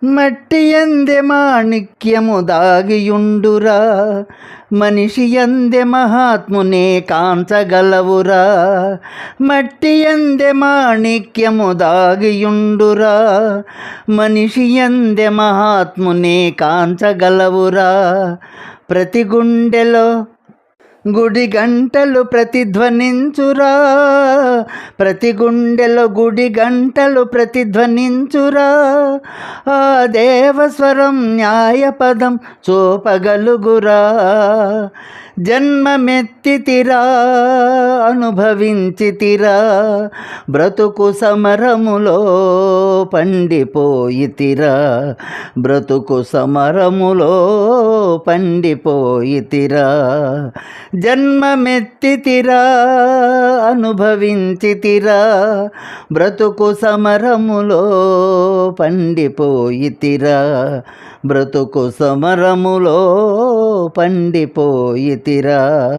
మట్టి యందె మాణిక్యము దాగియుండురా, మనిషి యందె మహాత్మునే కాంచగలవురా. మట్టి యందె మాణిక్యము దాగియుండురా, మనిషి యందె మహాత్మునే కాంచగలవురా. ప్రతి గుండెలో గుడి గంటలు ప్రతిధ్వనించురా, ప్రతి గుండెలో గుడి గంటలు ప్రతిధ్వనించురా. ఆ దేవస్వరం న్యాయపదం చూపగలుగురా. జన్మమెత్తితిరా, అనుభవించితిరా, బ్రతుకు సమరములో పండిపోయితిరా, బ్రతుకు సమరములో పండిపోయితిరా. జన్మమెత్తితిరా, అనుభవించితిరా, బ్రతుకు సమరములో పండిపోయితిరా, బ్రతుకు సమరములో పండిపోయితిరా.